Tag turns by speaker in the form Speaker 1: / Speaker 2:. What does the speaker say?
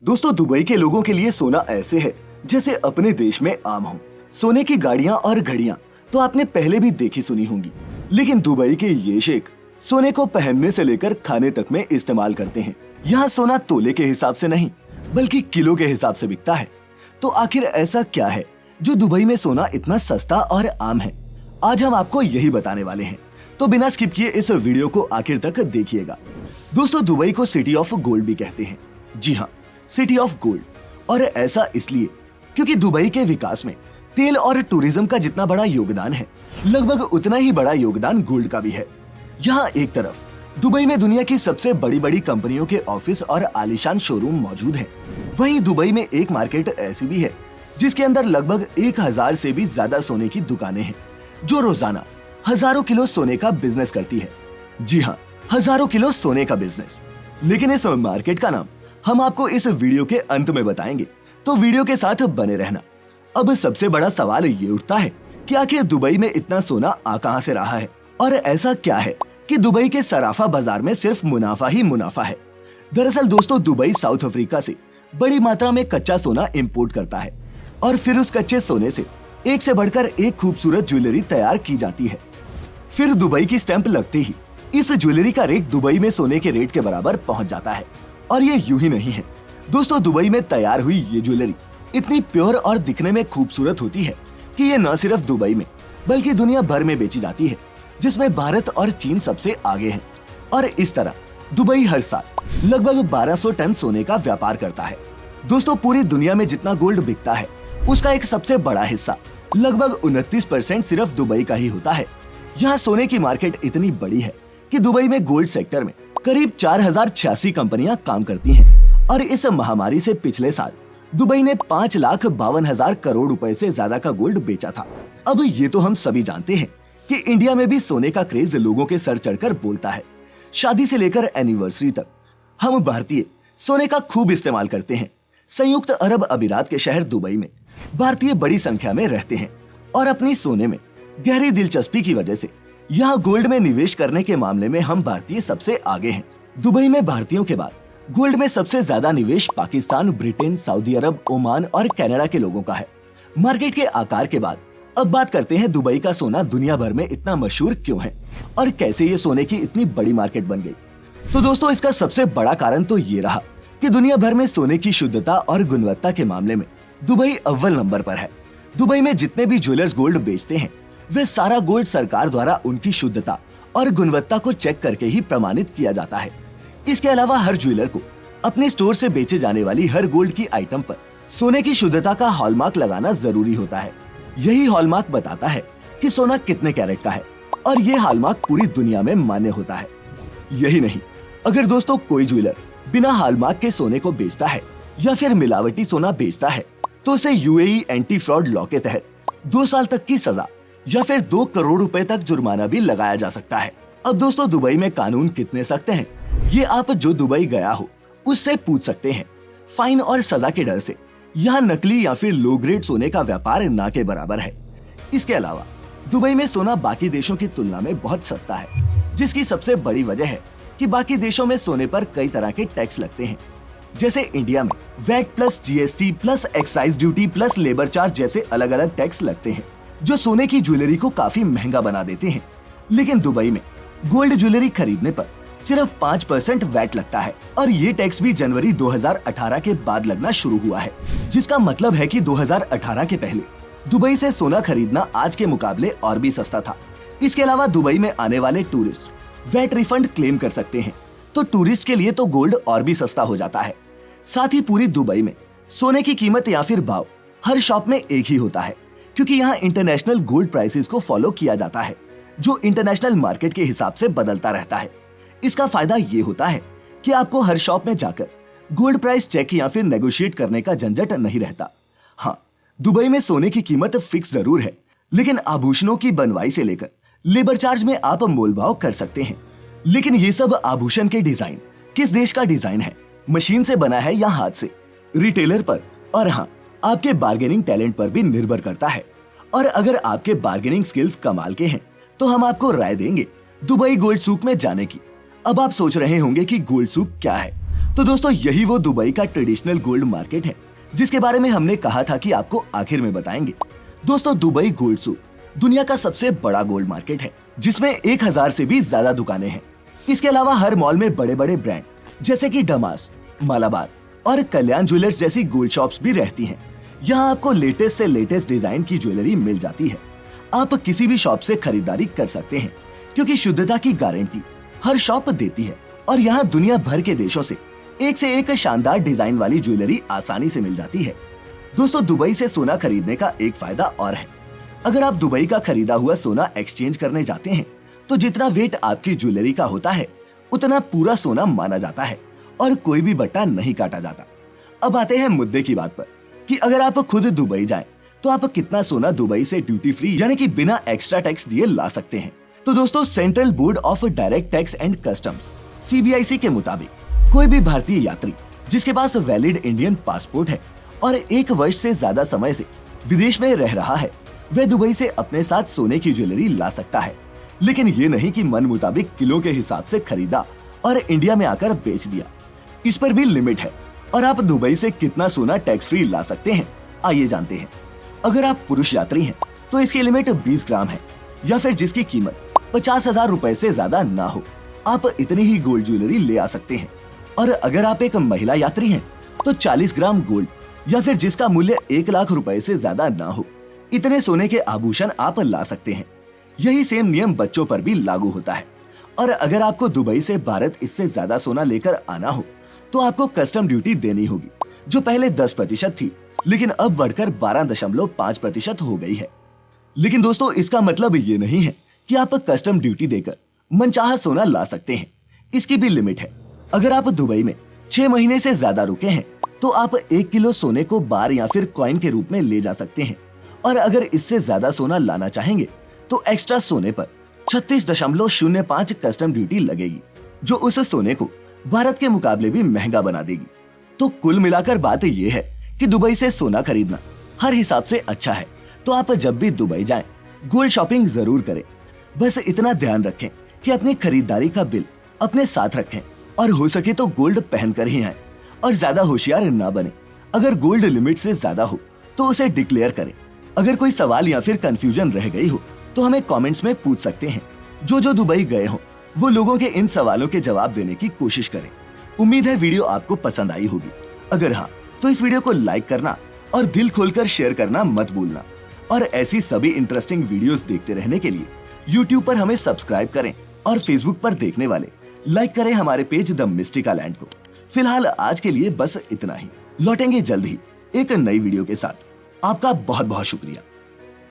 Speaker 1: दोस्तों, दुबई के लोगों के लिए सोना ऐसे है जैसे अपने देश में आम हो। सोने की गाड़ियां और घड़ियां तो आपने पहले भी देखी सुनी होंगी, लेकिन दुबई के ये शेख सोने को पहनने से लेकर खाने तक में इस्तेमाल करते हैं। यहाँ सोना तोले के हिसाब से नहीं बल्कि किलो के हिसाब से बिकता है। तो आखिर ऐसा क्या है जो दुबई में सोना इतना सस्ता और आम है? आज हम आपको यही बताने वाले हैं, तो बिना स्किप किए इस वीडियो को आखिर तक देखिएगा। दोस्तों, दुबई को सिटी ऑफ गोल्ड भी कहते हैं। जी हाँ, सिटी ऑफ गोल्ड। और ऐसा इसलिए क्योंकि दुबई के विकास में तेल और टूरिज्म का जितना बड़ा योगदान है, लगभग उतना ही बड़ा योगदान गोल्ड का भी है। यहाँ एक तरफ दुबई में दुनिया की सबसे बड़ी बड़ी कंपनियों के ऑफिस और आलीशान शोरूम मौजूद हैं। वहीं दुबई में एक मार्केट ऐसी भी है जिसके अंदर लगभग 1000 से भी ज्यादा सोने की दुकानें हैं, जो रोजाना हजारों किलो सोने का बिजनेस करती है। जी हाँ, हजारों किलो सोने का बिजनेस। लेकिन इस मार्केट का नाम हम आपको इस वीडियो के अंत में बताएंगे, तो वीडियो के साथ बने रहना। अब सबसे बड़ा सवाल ये उठता है कि आखिर दुबई में इतना सोना आ कहां से रहा है, और ऐसा क्या है कि दुबई के सराफा बाजार में सिर्फ मुनाफा ही मुनाफा है। दरअसल दोस्तों, दुबई साउथ अफ्रीका से बड़ी मात्रा में कच्चा सोना इंपोर्ट करता है और फिर उस कच्चे सोने से एक से बढ़कर एक खूबसूरत ज्वेलरी तैयार की जाती है। फिर दुबई की स्टैंप लगते ही इस ज्वेलरी का रेट दुबई में सोने के रेट के बराबर पहुंच जाता है। और ये यूं ही नहीं है दोस्तों, दुबई में तैयार हुई ये ज्वेलरी इतनी प्योर और दिखने में खूबसूरत होती है कि ये न सिर्फ दुबई में बल्कि दुनिया भर में बेची जाती है, जिसमें भारत और चीन सबसे आगे हैं। और इस तरह दुबई हर साल लगभग 1200 टन सोने का व्यापार करता है। दोस्तों, पूरी दुनिया में जितना गोल्ड बिकता है उसका एक सबसे बड़ा हिस्सा लगभग 29% सिर्फ दुबई का ही होता है। यहाँ सोने की मार्केट इतनी बड़ी है कि दुबई में गोल्ड सेक्टर में करीब 4086 कंपनियां काम करती हैं। और इस महामारी से पिछले साल दुबई ने 5,52,000 करोड़ रुपए से ज्यादा का गोल्ड बेचा था। अब ये तो हम सभी जानते हैं कि इंडिया में भी सोने का क्रेज लोगों के सर चढ़कर बोलता है। शादी से लेकर एनिवर्सरी तक हम भारतीय सोने का खूब इस्तेमाल करते हैं। संयुक्त अरब अमीरात के शहर दुबई में भारतीय बड़ी संख्या में रहते हैं और अपनी सोने में गहरी दिलचस्पी की वजह से यहाँ गोल्ड में निवेश करने के मामले में हम भारतीय सबसे आगे हैं। दुबई में भारतीयों के बाद गोल्ड में सबसे ज्यादा निवेश पाकिस्तान, ब्रिटेन, सऊदी अरब, ओमान और कनाडा के लोगों का है। मार्केट के आकार के बाद अब बात करते हैं दुबई का सोना दुनिया भर में इतना मशहूर क्यों है और कैसे ये सोने की इतनी बड़ी मार्केट बन गई। तो दोस्तों, इसका सबसे बड़ा कारण तो ये रहा कि दुनिया भर में सोने की शुद्धता और गुणवत्ता के मामले में दुबई अव्वल नंबर पर है। दुबई में जितने भी ज्वेलर्स गोल्ड बेचते हैं वे सारा गोल्ड सरकार द्वारा उनकी शुद्धता और गुणवत्ता को चेक करके ही प्रमाणित किया जाता है। इसके अलावा हर ज्वेलर को अपने स्टोर से बेचे जाने वाली हर गोल्ड की आइटम पर सोने की शुद्धता का हॉलमार्क लगाना जरूरी होता है। यही हॉलमार्क बताता है कि सोना कितने कैरेट का है और ये हॉलमार्क पूरी दुनिया में मान्य होता है। यही नहीं, अगर दोस्तों कोई ज्वेलर बिना हॉलमार्क के सोने को बेचता है या फिर मिलावटी सोना बेचता है तो उसे यूएई एंटी फ्रॉड लॉ के तहत 2 साल तक की सजा या फिर 2 करोड़ रुपए तक जुर्माना भी लगाया जा सकता है। अब दोस्तों, दुबई में कानून कितने सख्त हैं, ये आप जो दुबई गया हो उससे पूछ सकते हैं। फाइन और सजा के डर से यहाँ नकली या फिर लो ग्रेड सोने का व्यापार ना के बराबर है। इसके अलावा दुबई में सोना बाकी देशों की तुलना में बहुत सस्ता है, जिसकी सबसे बड़ी वजह है कि बाकी देशों में सोने पर कई तरह के टैक्स लगते हैं। जैसे इंडिया में VAT plus GST plus excise duty plus labour charge जैसे अलग अलग टैक्स लगते हैं, जो सोने की ज्वेलरी को काफी महंगा बना देते हैं। लेकिन दुबई में गोल्ड ज्वेलरी खरीदने पर सिर्फ 5% वैट लगता है और ये टैक्स भी जनवरी 2018 के बाद लगना शुरू हुआ है, जिसका मतलब है कि 2018 के पहले दुबई से सोना खरीदना आज के मुकाबले और भी सस्ता था। इसके अलावा दुबई में आने वाले टूरिस्ट वैट रिफंड क्लेम कर सकते हैं, तो टूरिस्ट के लिए तो गोल्ड और भी सस्ता हो जाता है। साथ ही पूरी दुबई में सोने की कीमत या फिर भाव हर शॉप में एक ही होता है, क्योंकि यहाँ इंटरनेशनल गोल्ड प्राइसेस को फॉलो किया जाता है, जो इंटरनेशनल मार्केट के हिसाब से बदलता रहता है। इसका फायदा ये होता है कि आपको हर शॉप में जाकर गोल्ड प्राइस चेक या फिर नेगोशिएट करने का झंझट नहीं रहता। हाँ, दुबई में सोने की कीमत फिक्स जरूर है, लेकिन आभूषणों की बनवाई से लेकर लेबर चार्ज में आप मोलभाव कर सकते हैं। लेकिन ये सब आभूषण के डिजाइन किस देश का डिजाइन है, मशीन से बना है या हाथ से, रिटेलर पर और हाँ, आपके बार्गेनिंग टैलेंट पर भी निर्भर करता है। और अगर आपके बार्गेनिंग स्किल्स कमाल के हैं तो हम आपको राय देंगे दुबई गोल्ड सूक में जाने की। अब आप सोच रहे होंगे कि गोल्ड सूक क्या है, तो दोस्तों यही वो दुबई का ट्रेडिशनल गोल्ड मार्केट है जिसके बारे में हमने कहा था कि आपको आखिर में बताएंगे। दोस्तों दुबई गोल्ड सूक दुनिया का सबसे बड़ा गोल्ड मार्केट है जिसमें 1000 से भी ज्यादा दुकानें हैं। इसके अलावा हर मॉल में बड़े बड़े ब्रांड जैसे कि डमास, मालाबार और कल्याण ज्वेलर्स जैसी गोल्ड शॉप्स भी रहती हैं। यहाँ आपको लेटेस्ट से लेटेस्ट डिजाइन की ज्वेलरी मिल जाती है। आप किसी भी शॉप से खरीदारी कर सकते हैं क्योंकि शुद्धता की गारंटी हर शॉप देती है और यहाँ दुनिया भर के देशों से एक शानदार डिजाइन वाली ज्वेलरी आसानी से मिल जाती है। दोस्तों दुबई से सोना खरीदने का एक फायदा और है। अगर आप दुबई का खरीदा हुआ सोना एक्सचेंज करने जाते हैं तो जितना वेट आपकी ज्वेलरी का होता है उतना पूरा सोना माना जाता है और कोई भी बट्टा नहीं काटा जाता। अब आते हैं मुद्दे की बात पर कि अगर आप खुद दुबई जाएं तो आप कितना सोना दुबई से ड्यूटी फ्री यानी कि बिना एक्स्ट्रा टैक्स दिए ला सकते हैं। तो दोस्तों central board of direct tax and customs CBIC के मुताबिक कोई भी भारतीय यात्री जिसके पास वैलिड इंडियन पासपोर्ट है और 1 वर्ष से ज्यादा समय से विदेश में रह रहा है वह दुबई से अपने साथ सोने की ज्वेलरी ला सकता है। लेकिन ये नहीं कि मन मुताबिक किलो के हिसाब से खरीदा और इंडिया में आकर बेच दिया। इस पर भी लिमिट है और आप दुबई से कितना सोना टैक्स फ्री ला सकते हैं आइए जानते हैं। अगर आप पुरुष यात्री हैं तो इसकी लिमिट 20 ग्राम है या फिर जिसकी कीमत 50,000 रुपए से ज्यादा ना हो आप इतनी ही गोल्ड ज्वेलरी ले आ सकते हैं। और अगर आप एक महिला यात्री हैं तो 40 ग्राम गोल्ड या फिर जिसका मूल्य 1 लाख रुपए से ज्यादा ना हो इतने सोने के आभूषण आप ला सकते हैं। यही सेम नियम बच्चों पर भी लागू होता है। और अगर आपको दुबई से भारत इससे ज्यादा सोना लेकर आना हो तो आपको कस्टम ड्यूटी देनी होगी जो पहले 10% थी लेकिन अब बढ़कर 12.5% हो गई है। लेकिन दोस्तों इसका मतलब ये नहीं है कि आप कस्टम ड्यूटी देकर मनचाहा सोना ला सकते हैं। इसकी भी लिमिट है। अगर आप दुबई में 6 महीने से ज्यादा रुके हैं तो आप 1 किलो सोने को बार या फिर कॉइन के रूप में ले जा सकते हैं। और अगर इससे ज्यादा सोना लाना चाहेंगे तो एक्स्ट्रा सोने पर 36.05 कस्टम ड्यूटी लगेगी जो उस सोने को भारत के मुकाबले भी महंगा बना देगी। तो कुल मिलाकर बात यह है कि दुबई से सोना खरीदना हर हिसाब से अच्छा है। तो आप जब भी दुबई जाएं गोल्ड शॉपिंग जरूर करें। बस इतना ध्यान रखें कि अपनी खरीदारी का बिल अपने साथ रखें और हो सके तो गोल्ड पहनकर ही आएं और ज्यादा होशियार ना बने। अगर गोल्ड लिमिट से ज्यादा हो तो उसे डिक्लेयर करें। अगर कोई सवाल या फिर कंफ्यूजन रह गई हो तो हमें कमेंट्स में पूछ सकते हैं। जो दुबई गए हो वो लोगों के इन सवालों के जवाब देने की कोशिश करें। उम्मीद है वीडियो आपको पसंद आई होगी। अगर हाँ तो इस वीडियो को लाइक करना और दिल खोलकर शेयर करना मत भूलना। और ऐसी सभी इंटरेस्टिंग वीडियोस देखते रहने के लिए YouTube पर हमें सब्सक्राइब करें और Facebook पर देखने वाले लाइक करें हमारे पेज द मिस्टिका लैंड को। फिलहाल आज के लिए बस इतना ही। लौटेंगे जल्द ही एक नई वीडियो के साथ। आपका बहुत बहुत शुक्रिया।